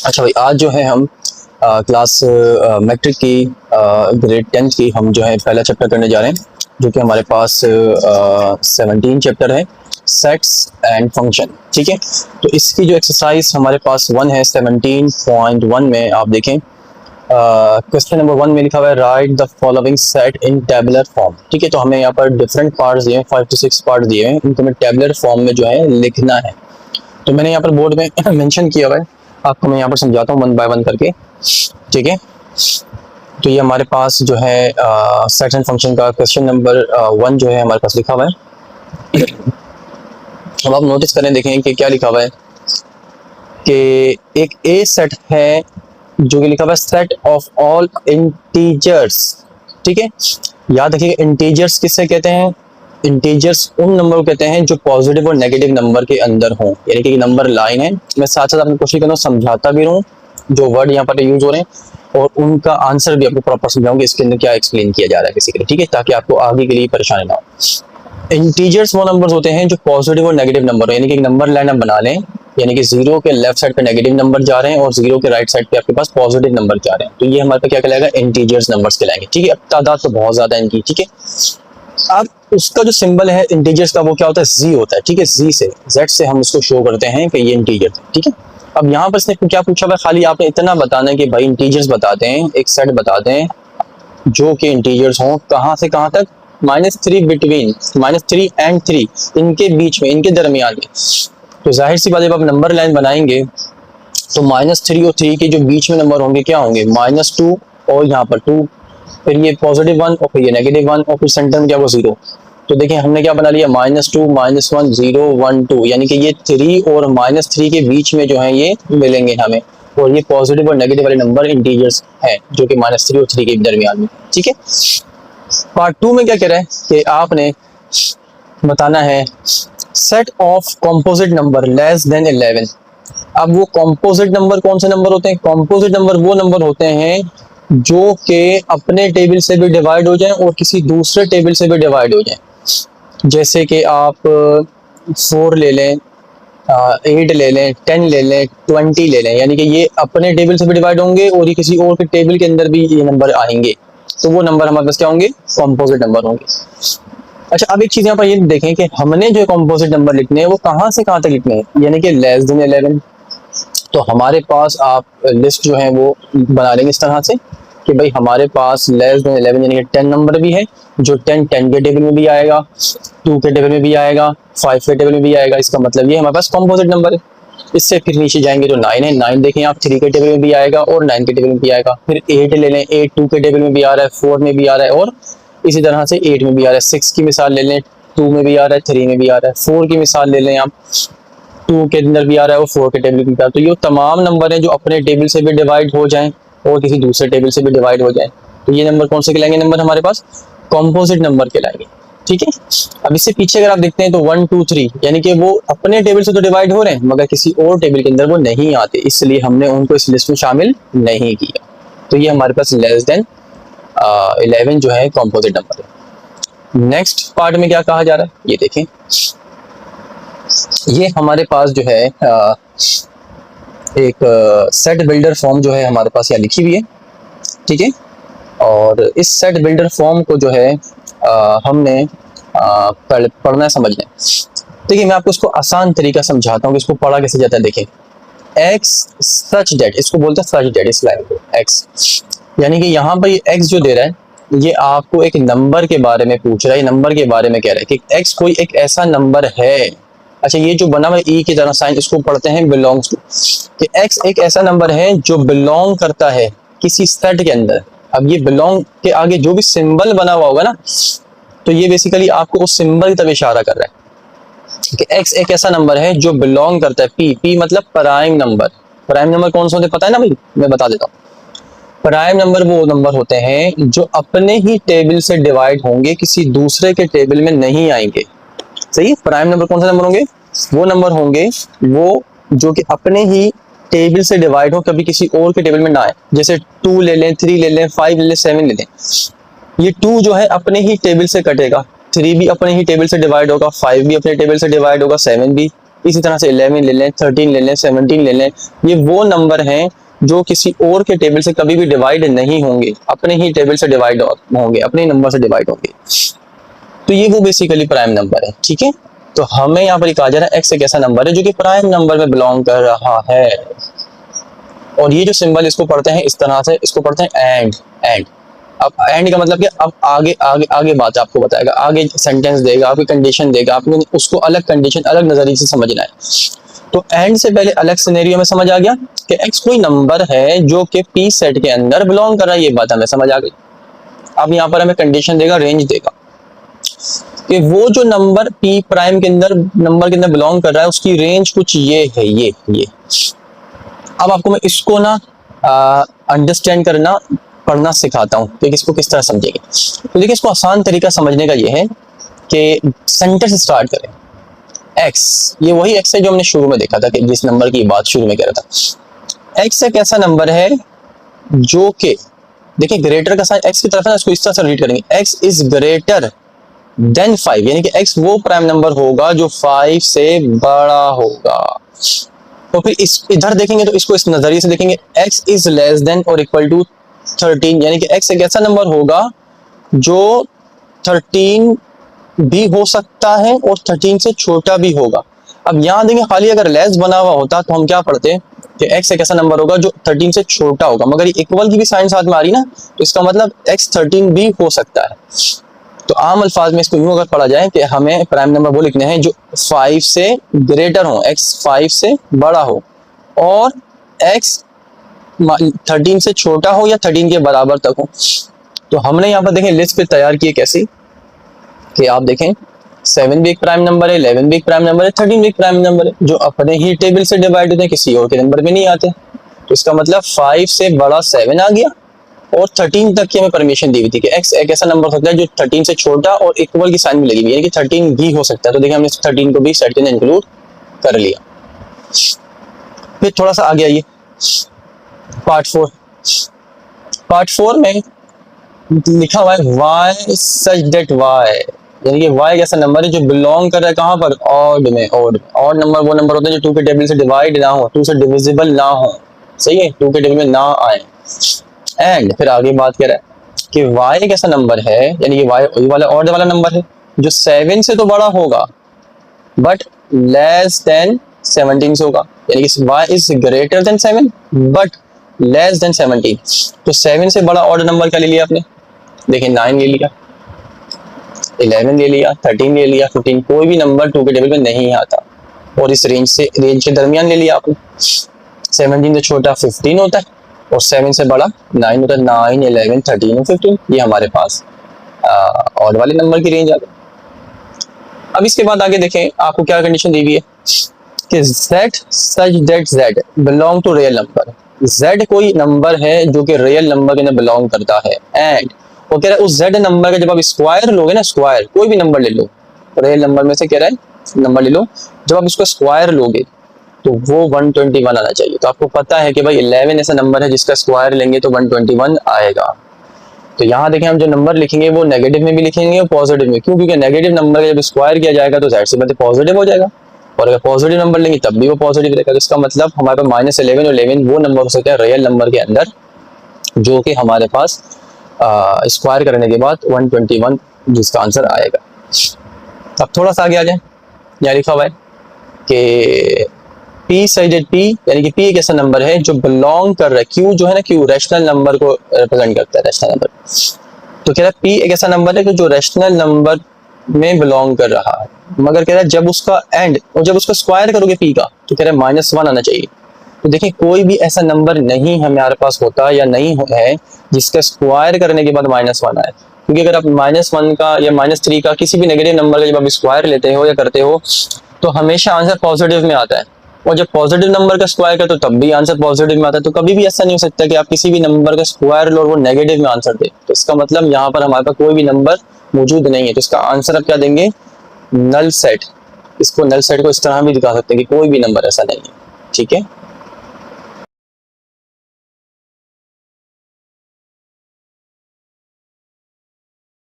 अच्छा भाई, आज जो है हम क्लास मैट्रिक की ग्रेड 10th की हम जो है पहला चैप्टर करने जा रहे हैं, जो कि हमारे पास 17 चैप्टर है, सेट्स एंड फंक्शन। ठीक है, तो इसकी जो एक्सरसाइज हमारे पास 1 है 17.1 में आप देखें, क्वेश्चन नंबर 1 में लिखा हुआ है right the following set in tabular form. ठीक है, तो हमें यहाँ पर डिफरेंट पार्ट्स दिए हैं, 5 to 6 पार्ट दिए हैं, इनको हमें टेबुलर फॉर्म में जो है लिखना है। तो मैंने यहाँ पर बोर्ड में मेंशन किया हुआ है, आपको मैं यहाँ पर समझाता हूँ 1 बाय 1 करके। ठीक है, तो ये हमारे पास जो है सेट एंड फंक्शन का क्वेश्चन नंबर 1 जो है हमारे पास लिखा हुआ है। अब आप नोटिस करें, देखें कि क्या लिखा हुआ है कि एक ए सेट है जो कि लिखा हुआ है सेट ऑफ ऑल इंटीजर्स। ठीक है, याद रखिएगा इंटीजर्स किससे कहते हैं? इंटीजर्स उन नंबर को कहते हैं जो पॉजिटिव और नेगेटिव नंबर के अंदर हों, यानी कि नंबर लाइन है। मैं साथ साथ आपको कोशिश करूँ समझाता भी रहूँ जो वर्ड यहाँ पर यूज हो रहे हैं, और उनका आंसर भी आपको प्रॉपर समझाऊंगी इसके अंदर क्या एक्सप्लेन किया जा रहा है किसी के लिए। ठीक है, ताकि आपको आगे के लिए परेशानी ना हो। इंटीजर्स वो नंबर्स होते हैं जो पॉजिटिव और नेगेटिव नंबर हो, यानी कि एक नंबर लाइन आप बना लें, यानी कि 0 के लेफ्ट साइड पे नेगेटिव नंबर जा रहे हैं और 0 के राइट साइड पे आपके पास पॉजिटिव नंबर जा रहे हैं, तो ये हमारे पे क्या कहलाएगा? इंटीजर्स नंबर्स कहलाएंगे। ठीक है, अब तादाद तो बहुत ज्यादा है इनकी। ठीक है, अब उसका जो सिंबल है इंटीजर्स का वो क्या होता है? जी होता है। ठीक है, जी से जेड से हम उसको शो करते हैं कि ये इंटीजर है। ठीक है, अब यहाँ पर इसने क्या पूछा हुआ है? खाली आपने इतना बताना है कि भाई इंटीजर्स बताते हैं, एक सेट बताते हैं जो कि इंटीजर्स हों, कहाँ से कहाँ तक? -3 बिटवीन -3 and 3, इनके बीच में, इनके दरमियान में। तो जाहिर सी बात है, जब आप नंबर लाइन बनाएंगे तो -3 और 3 के जो बीच में नंबर होंगे क्या होंगे? -2 और यहाँ पर 2, फिर ये +1 और फिर ये -1 और फिर सेंटर में क्या होगा? 0। तो देखिए हमने क्या बना लिया? -2 -1 0 1 2, यानी कि ये 3 और -3 के बीच में जो है ये मिलेंगे हमें, और ये पॉजिटिव और नेगेटिव वाले नंबर इंटीजर्स हैं जो कि -3 और 3 के दरमियान में। ठीक है, पार्ट 2 में क्या कह रहा है कि आपने बताना है set of composite number less than 11। अब वो कॉम्पोजिट नंबर कौन से नंबर होते हैं? कॉम्पोजिट नंबर वो नंबर होते हैं जो कि अपने टेबल से भी डिवाइड हो जाएं और किसी दूसरे टेबल से भी डिवाइड हो जाएं। जैसे कि आप 4 ले लें, 8 ले लें, 10 ले लें, 20 ले लें, यानी कि ये अपने टेबल से भी डिवाइड होंगे और ये किसी और के टेबल के अंदर भी ये नंबर आएंगे, तो वो नंबर हमारे पास क्या होंगे? कॉम्पोजिट नंबर होंगे। अच्छा, अब एक चीज यहाँ पर ये देखें कि हमने जो कॉम्पोजिट नंबर लिखने हैं वो कहाँ से कहाँ तक लिखने हैं, यानी कि लेस देन 11। तो हमारे पास आप लिस्ट जो है वो बना लेंगे इस तरह से कि भाई हमारे पास लेस देन 11 यानी कि 10 नंबर भी है, जो 10 के टेबल में भी आएगा, 2 के टेबल में भी आएगा, 5 के टेबल में भी आएगा। इसका मतलब ये हमारे पास कॉम्पोजिट नंबर है। इससे फिर नीचे जाएंगे तो 9 है, 9 देखें आप 3 के टेबल में भी आएगा और 9 के टेबल में भी आएगा। फिर 8 ले लें, 8 2 के टेबल में भी आ रहा है, 4 में भी आ रहा है, और इसी तरह से 8 में भी आ रहा है। 6 की मिसाल ले लें, 2 में भी आ रहा है, 3 में भी आ रहा है। 4 की मिसाल ले लें आप, 2 के अंदर भी आ रहा है और 4 के टेबल में भी आ रहा है। तो ये तमाम नंबर हैं जो अपने टेबल से भी डिवाइड हो जाएं और किसी दूसरे टेबल से भी डिवाइड हो जाएं, तो ये नंबर कौन से कहलाएंगे? नंबर हमारे पास कॉम्पोजिट नंबर कहलाएंगे। ठीक है, अब इससे पीछे अगर आप देखते हैं तो 1 2 3 यानी कि वो अपने टेबल से तो डिवाइड हो रहे हैं मगर किसी और टेबल के अंदर वो नहीं आते, इसलिए हमने उनको इस लिस्ट में शामिल नहीं किया। तो ये हमारे पास लेस देन 11 जो है कॉम्पोजिट नंबर है। नेक्स्ट पार्ट में क्या कहा जा रहा है ये देखें, ये हमारे पास जो है एक सेट बिल्डर फॉर्म जो है हमारे पास यहाँ लिखी हुई है। ठीक है, और इस सेट बिल्डर फॉर्म को जो है हमने पढ़ना समझना है। देखिए मैं आपको इसको आसान तरीका समझाता हूँ कि इसको पढ़ा कैसे जाता है। देखें, एक्स सच डेट, इसको बोलते हैं सच डेट, इस लाइन को एक्स, यानी कि यहाँ पर ये एक्स जो दे रहा है ये आपको एक नंबर के बारे में पूछ रहा है, नंबर के बारे में कह रहा है कि एक्स कोई एक ऐसा नंबर है। अच्छा, ये जो बना हुआ ई की तरह साइन, इसको पढ़ते हैं बिलोंग्स टू, कि एक्स एक ऐसा नंबर है जो बिलोंग करता है किसी सेट के अंदर। अब ये बिलोंग के आगे जो भी सिंबल बना हुआ होगा ना, तो ये बेसिकली आपको उस सिंबल की तरफ इशारा कर रहा है कि एक्स एक ऐसा नंबर है जो बिलोंग करता है, पी मतलब प्राइम नंबर। प्राइम नंबर कौन सा होते हैं पता है ना भाई? मैं बता देता हूँ। प्राइम नंबर वो नंबर होते हैं जो अपने ही टेबल से डिवाइड होंगे, किसी दूसरे के टेबल में नहीं आएंगे। सही है, प्राइम नंबर कौन सा नंबर होंगे? वो नंबर होंगे वो जो कि अपने ही टेबल से डिवाइड हो, कभी किसी और के टेबल में ना आए। जैसे 2 ले लें, 3 ले लें, 5 ले लें, 7 ले लें। ये 2 जो है अपने ही टेबल से कटेगा, 3 भी अपने ही टेबल से डिवाइड होगा, 5 भी अपने टेबल से डिवाइड होगा, 7 भी। इसी तरह से 11 ले लें, 13 ले लें, 17 ले लें, ये वो नंबर हैं जो किसी और के टेबल से कभी भी डिवाइड नहीं होंगे, अपने ही टेबल से डिवाइड होंगे, अपने ही नंबर से डिवाइड होंगे। तो ये वो बेसिकली प्राइम नंबर है, ठीक है। तो हमें यहाँ पर कहा जा रहा है एक्स एक ऐसा नंबर है जो कि प्राइम नंबर में बिलोंग कर रहा है। और ये जो सिंबल इसको पढ़ते हैं इस तरह से, इसको पढ़ते हैं एंड। अब एंड का मतलब क्या, अब आगे आगे आगे बात आपको बताएगा, आगे सेंटेंस देगा, आपकी कंडीशन देगा, आपको उसको अलग कंडीशन अलग नजरिए से समझना है। तो एंड से पहले अलग सिनेरियो में समझ आ गया कि एक्स कोई नंबर है जो कि पी सेट के अंदर बिलोंग कर रहा है, ये बात हमें समझ आ गई। अब यहाँ पर हमें कंडीशन देगा, रेंज देगा कि वो जो नंबर पी प्राइम के अंदर नंबर के अंदर बिलोंग कर रहा है उसकी रेंज कुछ ये है, ये। अब आपको मैं इसको ना अंडरस्टैंड करना पढ़ना सिखाता हूँ कि इसको किस तरह समझेंगे। तो देखिए, इसको आसान तरीका समझने का ये है कि सेंटर से स्टार्ट करें। एक्स, ये वही एक्स है जो हमने शुरू में देखा था कि जिस नंबर की बात शुरू में कह रहा था। एक्स एक ऐसा नंबर है जो कि देखिए ग्रेटर का साइन एक्स की तरफ है, इसको इस तरह से रीड करेंगे, एक्स इज ग्रेटर देन 5, यानी कि एक्स वो प्राइम नंबर होगा जो 5 से बड़ा होगा। तो फिर इस इधर देखेंगे तो इसको इस नजरिए से देखेंगे, एक्स इज लेस देन और इक्वल टू 13, यानी कि एक्स एक ऐसा नंबर होगा जो 13 भी हो सकता है और 13 से छोटा भी होगा। अब यहाँ देखेंगे खाली अगर लेस बना हुआ होता तो हम क्या पढ़ते कि एक्स एक ऐसा नंबर होगा जो 13 से छोटा होगा, मगर इक्वल की भी साइन साथ में आ रही ना, तो इसका मतलब एक्स 13 भी हो सकता है। तो आम अल्फाज में इसको यूं अगर पढ़ा जाए कि हमें प्राइम नंबर वो लिखने हैं जो 5 से ग्रेटर हो, एक्स 5 से बड़ा हो और एक्स 13 से छोटा हो या 13 के बराबर तक हो। तो हमने यहाँ पर देखें लिस्ट पे तैयार की है कैसी कि आप देखें 7 भी एक प्राइम नंबर है, 11 भी एक प्राइम नंबर है, 13 भी एक प्राइम नंबर है जो अपने ही टेबल से डिवाइड होते हैं, किसी और के नंबर में नहीं आते। तो इसका मतलब 5 से बड़ा 7 आ गया और 13 तक की हमें परमिशन दी हुई थी कि एक्स एक ऐसा नंबर हो सकता है जो 13 से छोटा और इक्वल की साइन में लगी हुई है, यानी कि 13 भी हो सकता है। तो देखिए हमने 13 को भी सेट के अंदर इंक्लूड कर लिया। फिर थोड़ा सा आगे आइए, पार्ट 4 में लिखा हुआ है वाई सच दैट वाई, यानी कि वाई ऐसा नंबर है जो बिलोंग कर रहा है कहाँ पर, ऑड में। ऑड नंबर वो नंबर होते हैं जो 2 के टेबल से डिवाइड ना हो, 2 से डिविजिबल ना हो, सही है, 2 के टेबल में ना आए। एंड फिर आगे बात कर रहा है कि y एक ऐसा नंबर है, यानी कि y वाला ऑड वाला नंबर है जो 7 से तो बड़ा होगा बट लेस देन 17 से होगा, यानी कि y is greater than 7 but less than 17। तो 7 से बड़ा ऑड नंबर क्या ले लिया आपने, देखिए 9 ले लिया, 11 ले लिया, 13 ले लिया, 15, कोई भी नंबर 2 के टेबल में नहीं आता और इस रेंज के दरमियान ले लिया आपने। 17 से छोटा 15 होता है और 7 से बड़ा 9 होता है। 9, 11, 13 और 15 ये हमारे पास ऑड वाले नंबर की रेंज आ गई। अब इसके बाद आगे देखें आपको क्या कंडीशन दी हुई है कि z such that z belong to real number. z कोई नंबर है जो कि रियल नंबर के अंदर बिलोंग करता है। एंड वो कह रहा है उस z नंबर का जब आप स्क्वायर लोगे ना, स्क्वायर कोई भी नंबर ले लो, रियल नंबर में से कह रहा है नंबर ले लो, जब आप इसको स्क्वायर लोगे तो वो 121 आना चाहिए। तो आपको पता है कि भाई 11 ऐसा नंबर है जिसका स्क्वायर लेंगे तो 121 आएगा। तो यहाँ देखें हम जो नंबर लिखेंगे वो नेगेटिव में भी लिखेंगे और पॉजिटिव में, क्यों, क्योंकि नेगेटिव नंबर का जब स्क्वायर किया जाएगा तो ज़ाहिर सी बात है पॉजिटिव हो जाएगा, और अगर पॉजिटिव नंबर लेंगे तब भी वो पॉजिटिव रहेगा। तो इसका मतलब हमारे पास -11 और 11 वो नंबर हो सकते हैं रियल नंबर के अंदर जो कि हमारे पास स्क्वायर करने के बाद 121 जिसका आंसर आएगा। अब थोड़ा सा आगे आ जाए, यहाँ लिखा हुआ है कि P साइडेड P, यानी कि P एक ऐसा नंबर है जो बिलोंग कर रहा है, Q जो है ना, Q रैशनल नंबर को रिप्रेजेंट करता है, रैशनल नंबर। तो कह रहा है P एक ऐसा नंबर है कि जो रैशनल नंबर में बिलोंग कर रहा है, मगर कह रहा है जब उसका एंड और जब उसका स्क्वायर करोगे P का तो कह रहा है -1 आना चाहिए। तो देखिए कोई भी ऐसा नंबर नहीं हमारे पास होता या नहीं है जिसका स्क्वायर करने के बाद -1 आए, क्योंकि अगर आप -1 का या -3 का किसी भी नेगेटिव नंबर का जब आप स्क्वायर लेते हो या करते हो तो हमेशा आंसर पॉजिटिव में आता है, और जब पॉजिटिव नंबर का स्क्वायर करते हो तब भी आंसर पॉजिटिव में आता है। तो कभी भी ऐसा नहीं हो सकता कि आप किसी भी नंबर का स्क्वायर लो और वो नेगेटिव में आंसर दे। तो इसका मतलब यहाँ पर हमारे पास कोई भी नंबर मौजूद नहीं है। तो इसका आंसर आप क्या देंगे, नल सेट। इसको नल सेट को इस तरह भी दिखा सकते हैं कि कोई भी नंबर ऐसा नहीं है, ठीक है।